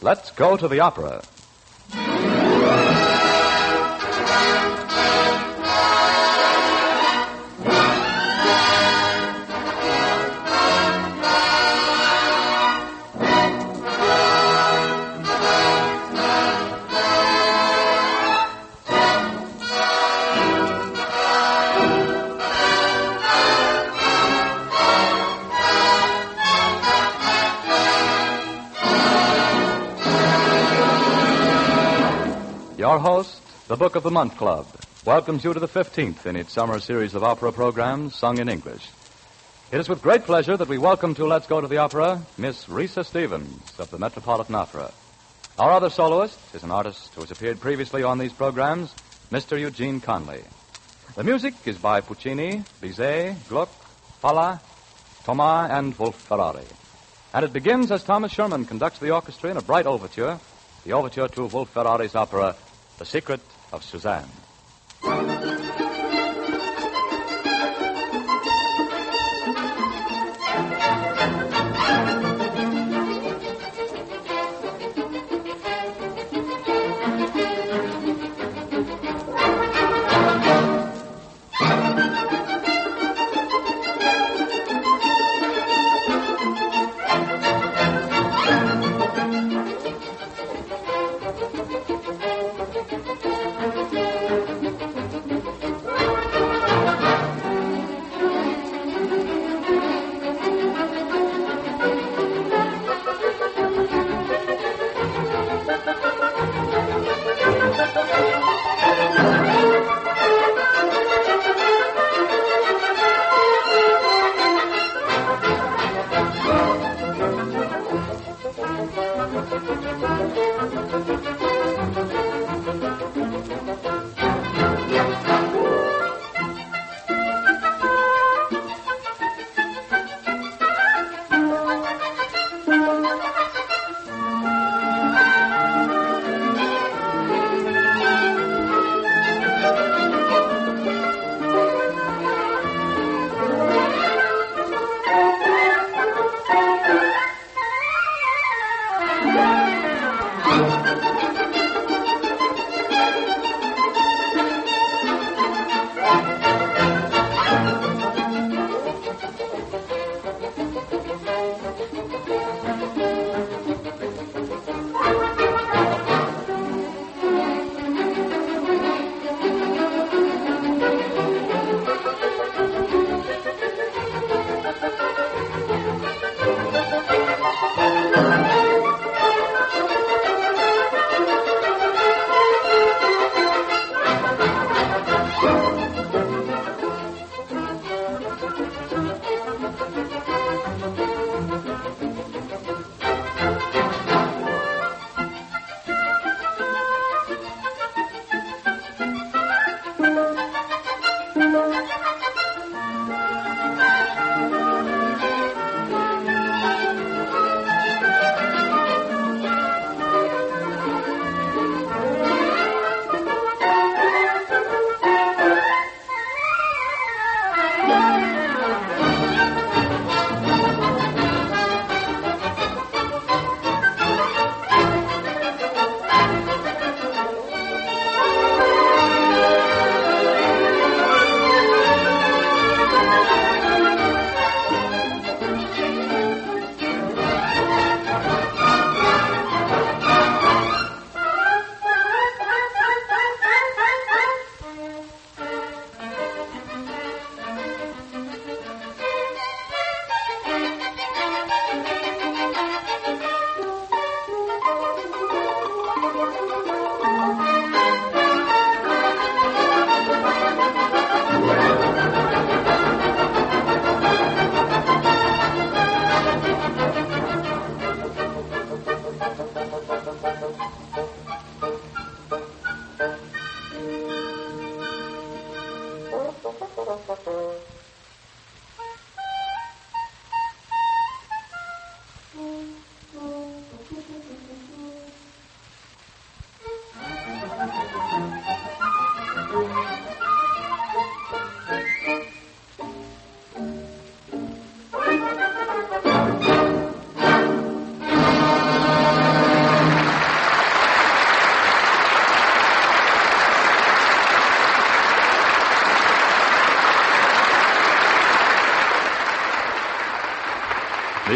Let's go to the opera. Your host, the Book of the Month Club, welcomes you to the 15th in its summer series of opera programs sung in English. It is with great pleasure that we welcome to Let's Go to the Opera, Miss Risa Stevens of the Metropolitan Opera. Our other soloist is an artist who has appeared previously on these programs, Mr. Eugene Conley. The music is by Puccini, Bizet, Gluck, Falla, Thomas, and Wolf-Ferrari. And it begins as Thomas Sherman conducts the orchestra in a bright overture, the overture to Wolf-Ferrari's opera, The Secret of Suzanne.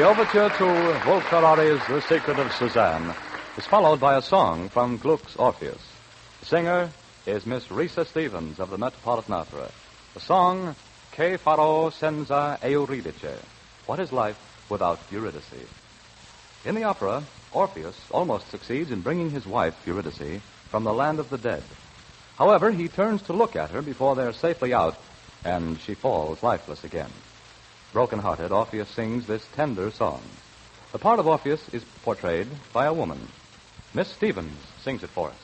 overture to Wolf-Ferrari's The Secret of Suzanne is followed by a song from Gluck's Orpheus. The singer is Miss Risa Stevens of the Metropolitan Opera. The song, Che farò senza Euridice? What is life without Eurydice? In the opera, Orpheus almost succeeds in bringing his wife, Eurydice, from the land of the dead. However, he turns to look at her before they're safely out, and she falls lifeless again. Broken-hearted, Orpheus sings this tender song. The part of Orpheus is portrayed by a woman. Miss Stevens sings it for us.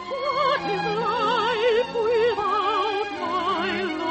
What is life without my love?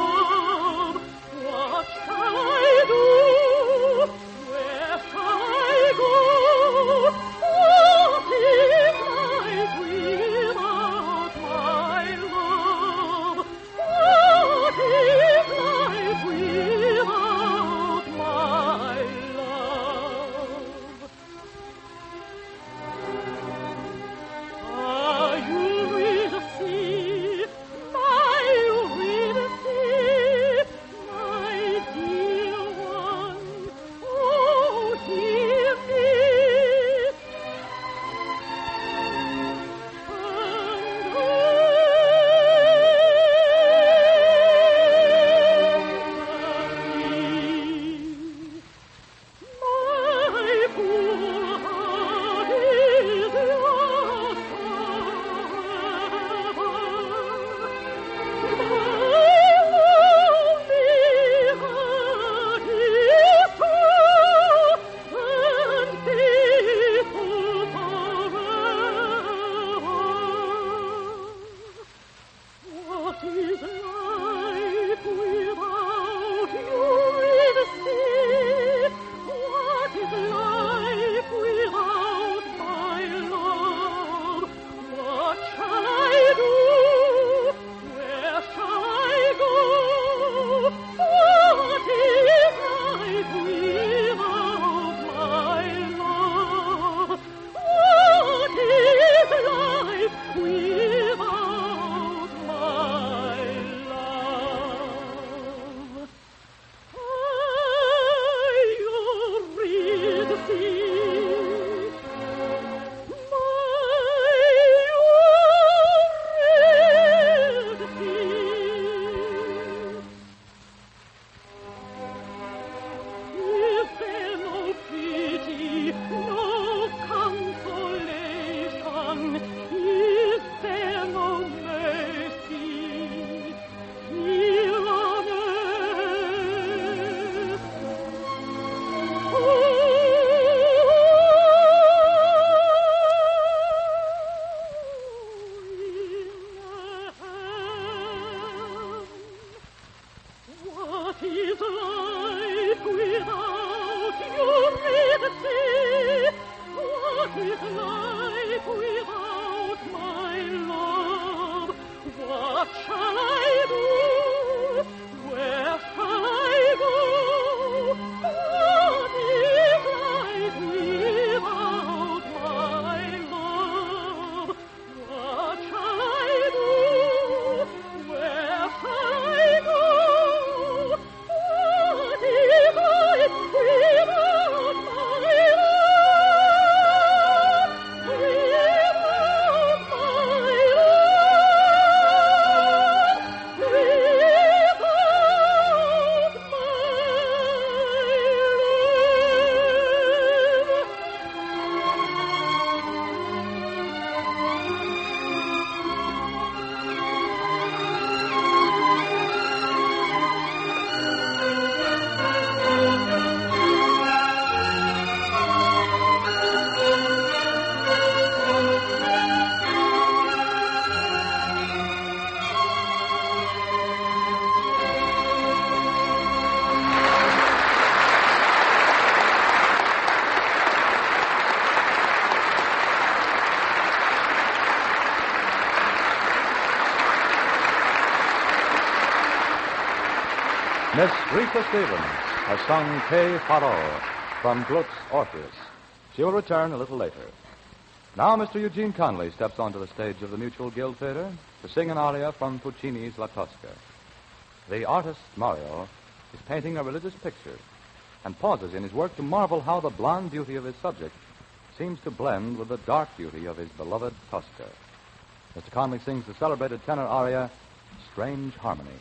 Miss Rita Stevens has sung Che Farò from Gluck's Orpheus. She will return a little later. Now Mr. Eugene Conley steps onto the stage of the Mutual Guild Theater to sing an aria from Puccini's La Tosca. The artist, Mario, is painting a religious picture and pauses in his work to marvel how the blonde beauty of his subject seems to blend with the dark beauty of his beloved Tosca. Mr. Conley sings the celebrated tenor aria, Strange Harmony.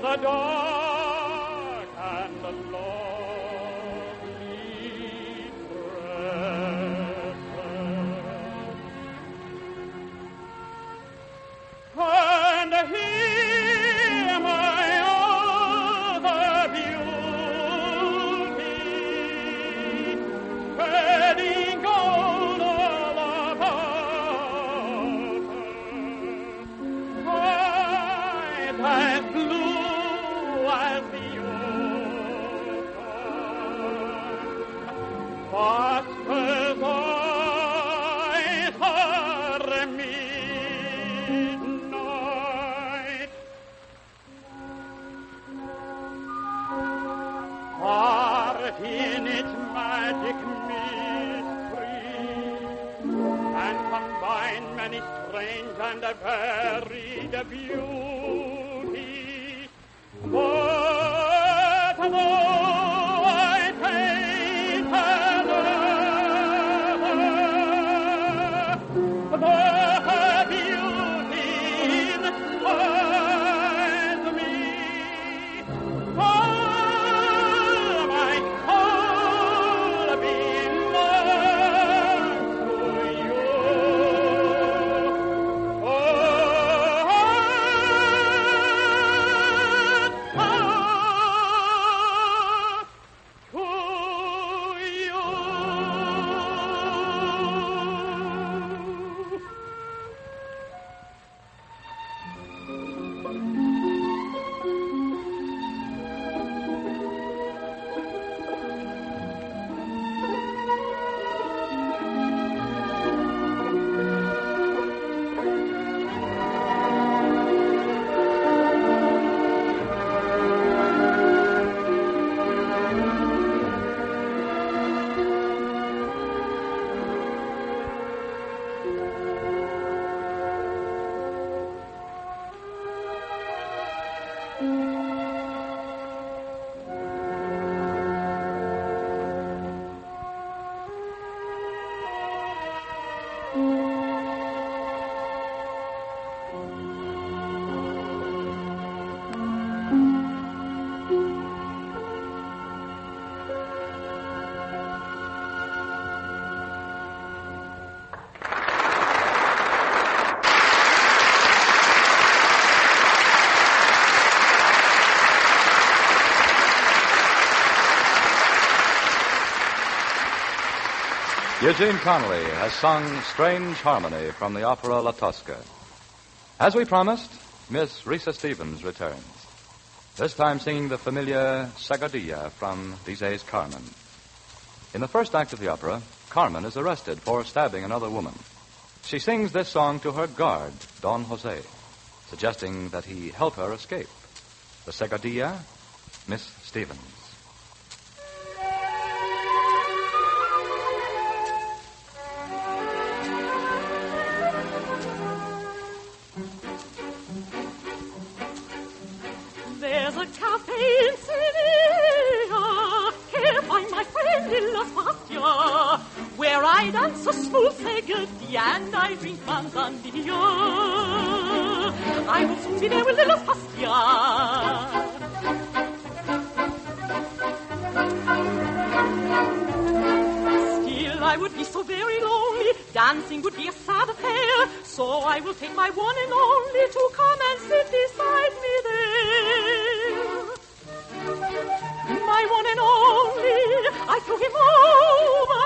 The dark and the lonely present, and hear my other beauty, spreading gold all about her, eyes as blue as the ocean, fast as eyes are midnight, art in its magic mystery, and combine many strange and varied beauties. But though I paint her beauty inspires me. All my soul belongs to you. Eugene Conley has sung Strange Harmony from the opera La Tosca. As we promised, Miss Rita Stevens returns, this time singing the familiar Zagadilla from Bizet's Carmen. In the first act of the opera, Carmen is arrested for stabbing another woman. She sings this song to her guard, Don Jose, suggesting that he help her escape. The Zagadilla, Miss Stevens. Villa Spazia, where I dance a smooth segelty and I drink manzanilla. I will soon be there with Villa Spazia. Still, I would be so very lonely. Dancing would be a sad affair. So I will take my one and only to come and sit beside me there. My one and only, I threw him over.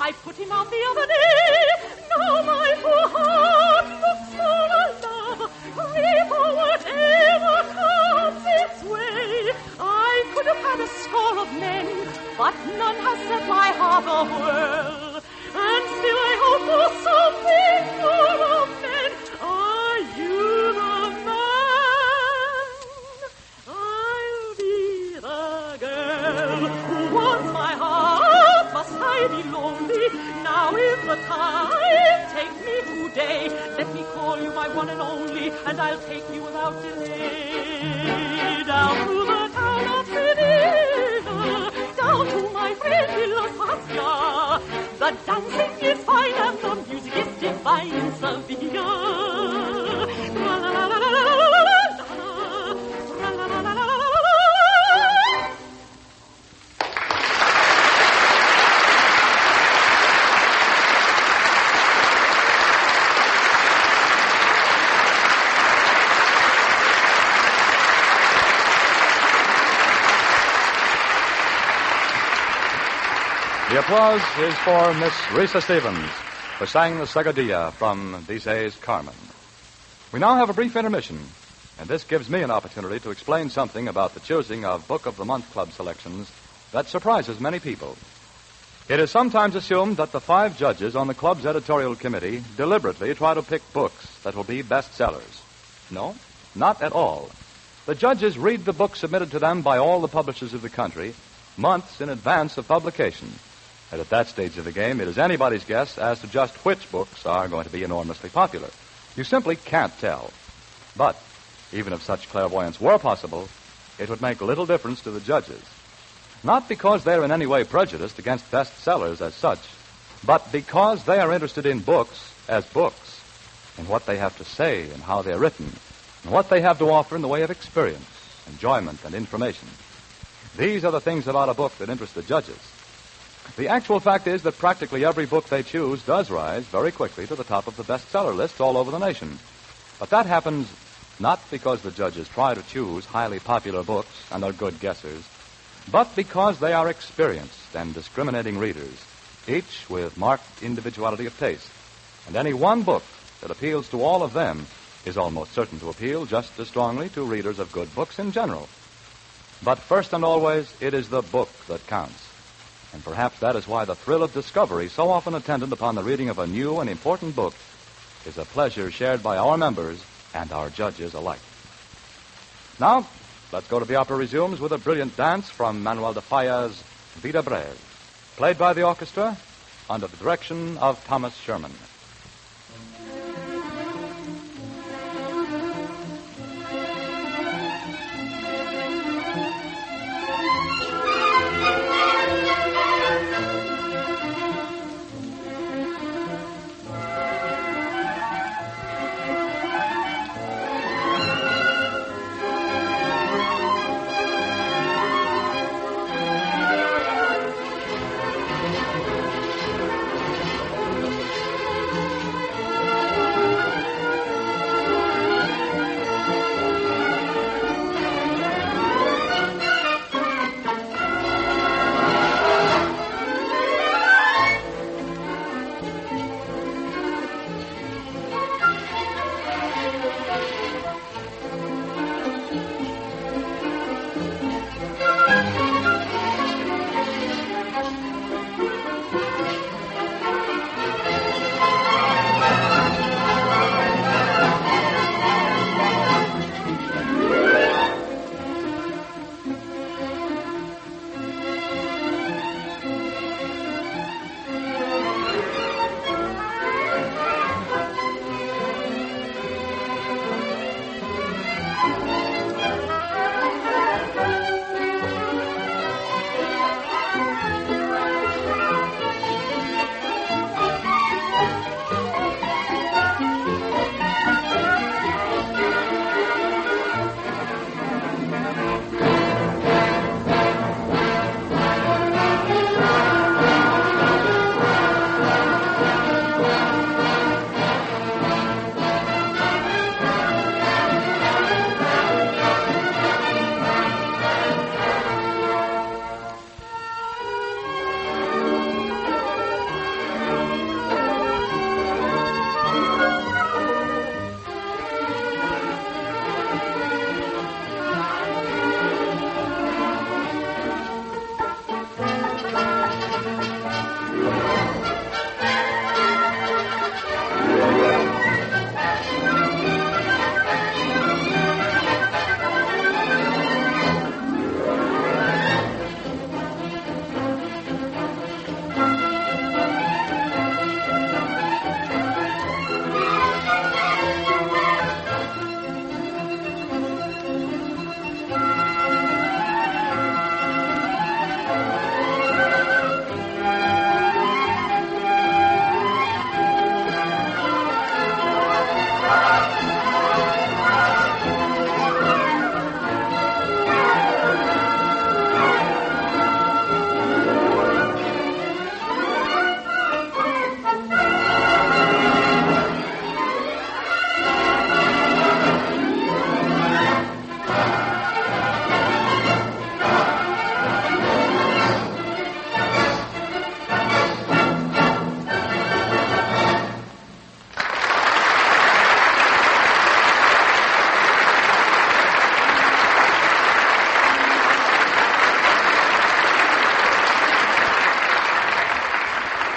I put him out the other day. Now my poor heart looks for a love, free for whatever comes its way. I could have had a score of men, but none has set my heart awhirl. And still I hope for something more of men. Are you the man? I'll be the girl who wants my heart. Must I be lonely? Now is the time. Take me today. Let me call you my one and only, and I'll take you without delay. Down to the town of Sevilla, down to my friend Villa Spazia. The dancing is fine and the music is divine in Sevilla. La la la la la la la la la la la la la. The applause is for Miss Risa Stevens, who sang the Sagadilla from Bizet's Carmen. We now have a brief intermission, and this gives me an opportunity to explain something about the choosing of Book of the Month Club selections that surprises many people. It is sometimes assumed that the 5 judges on the club's editorial committee deliberately try to pick books that will be bestsellers. No, not at all. The judges read the books submitted to them by all the publishers of the country months in advance of publication. And at that stage of the game, it is anybody's guess as to just which books are going to be enormously popular. You simply can't tell. But even if such clairvoyance were possible, it would make little difference to the judges. Not because they're in any way prejudiced against bestsellers as such, but because they are interested in books as books, in what they have to say and how they're written, and what they have to offer in the way of experience, enjoyment, and information. These are the things about a book that interest the judges. The actual fact is that practically every book they choose does rise very quickly to the top of the bestseller lists all over the nation. But that happens not because the judges try to choose highly popular books and are good guessers, but because they are experienced and discriminating readers, each with marked individuality of taste. And any one book that appeals to all of them is almost certain to appeal just as strongly to readers of good books in general. But first and always, it is the book that counts. And perhaps that is why the thrill of discovery so often attendant upon the reading of a new and important book is a pleasure shared by our members and our judges alike. Now, let's go to The Opera Resumes with a brilliant dance from Manuel de Falla's Vida Breve, played by the orchestra under the direction of Thomas Sherman.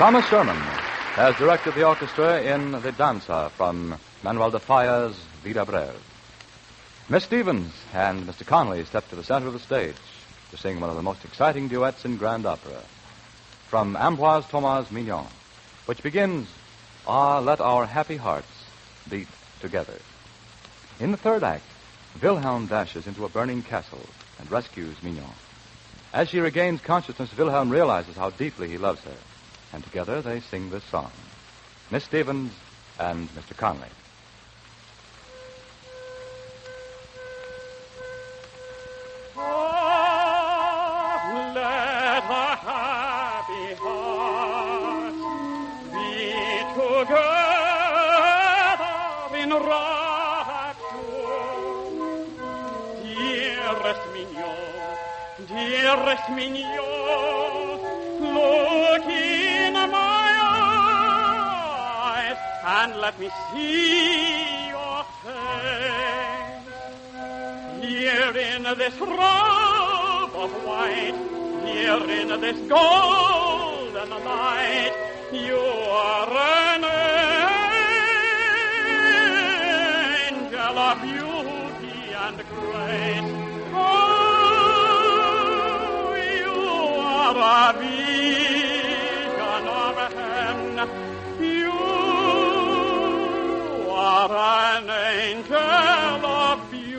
Thomas Sherman has directed the orchestra in The Danza from Manuel de Falla's Vida Breve. Miss Stevens and Mr. Conley step to the center of the stage to sing one of the most exciting duets in grand opera from Ambroise Thomas Mignon, which begins, Ah, Let Our Happy Hearts Beat Together. In the third act, Wilhelm dashes into a burning castle and rescues Mignon. As she regains consciousness, Wilhelm realizes how deeply he loves her, and together they sing this song. Miss Stevens and Mr. Conley. Let our happy hearts beat together in rapture. Dearest mignon, look in my eyes and let me see your face. Here in this robe of white, here in this golden light, you are an angel of beauty and grace. Oh, you are a vision of heaven. You are an angel of beauty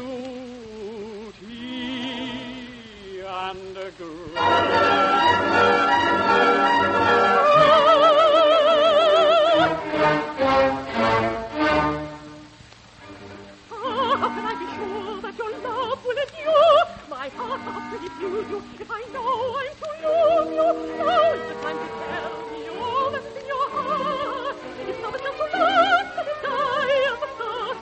and grace. My heart will refuse you if I know I'm to lose you. Now is the time to tell me all that's in your heart. It's not enough to learn to die of the start.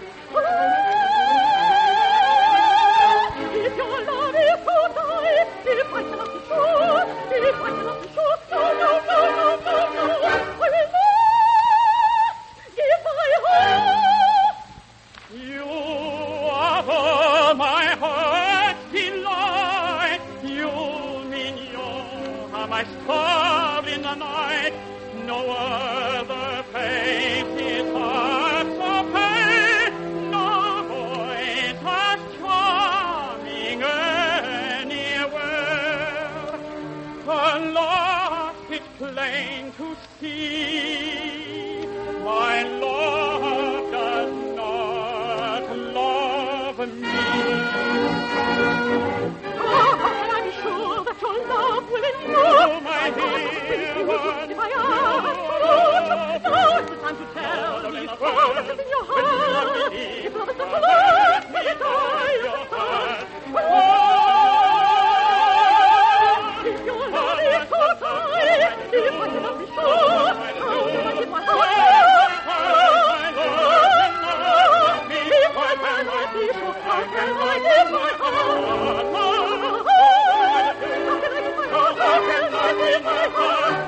If your love is to die, if I cannot be sure, if I cannot be sure, no, no, no, no, no, no, I will not give my heart. You are all my heart delight. You, mignon, are my star in the night. No other face is half so pale, no voice as charming anywhere. Alas, it's plain to see my love does not love me. How can I be sure that your love will endure? Oh, my dear, If I am absolute, now is the time to tell me all that is in your heart. If love is not to love, let it die of the start. If your love is to die, if I cannot be sure, how can I give my heart? If I cannot be sure, how can I give my heart? How can I give my heart? How can I give my heart?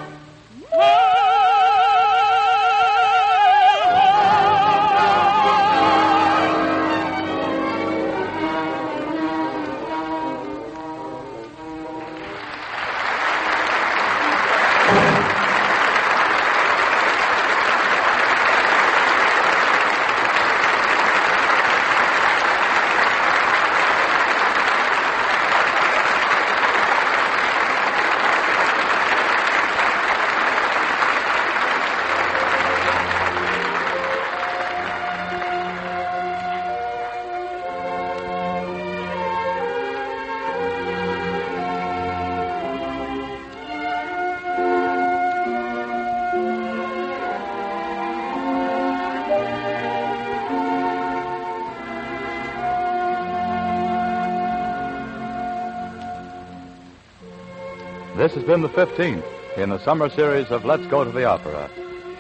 This has been the 15th in the summer series of Let's Go to the Opera,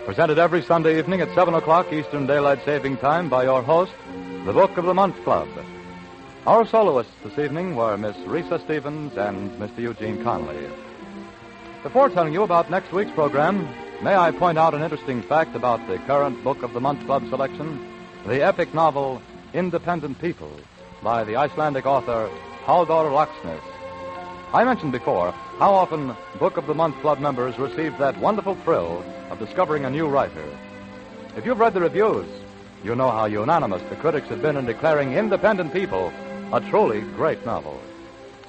presented every Sunday evening at 7 o'clock Eastern Daylight Saving Time by your host, the Book of the Month Club. Our soloists this evening were Miss Risa Stevens and Mr. Eugene Conley. Before telling you about next week's program, may I point out an interesting fact about the current Book of the Month Club selection, the epic novel Independent People by the Icelandic author Halldór Laxness. I mentioned before How often Book of the Month Club members receive that wonderful thrill of discovering a new writer. If you've read the reviews, you know how unanimous the critics have been in declaring Independent People a truly great novel.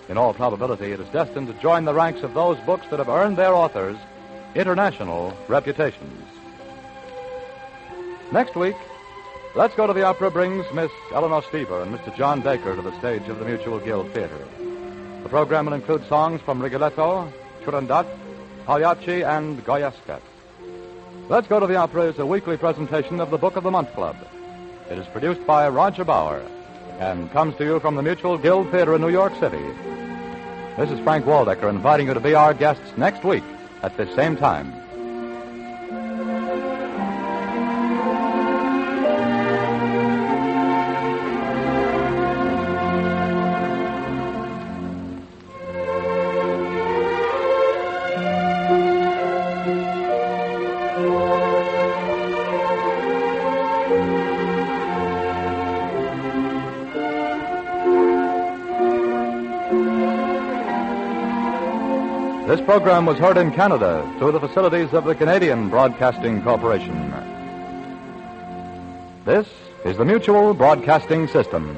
In all probability, it is destined to join the ranks of those books that have earned their authors international reputations. Next week, Let's Go to the Opera brings Miss Eleanor Stever and Mr. John Baker to the stage of the Mutual Guild Theater. The program will include songs from Rigoletto, Turandot, Pagliacci, and Goyesca. Let's Go to the Opera is a weekly presentation of the Book of the Month Club. It is produced by Roger Bauer and comes to you from the Mutual Guild Theater in New York City. This is Frank Waldecker inviting you to be our guests next week at this same time. This program was heard in Canada through the facilities of the Canadian Broadcasting Corporation. This is the Mutual Broadcasting System.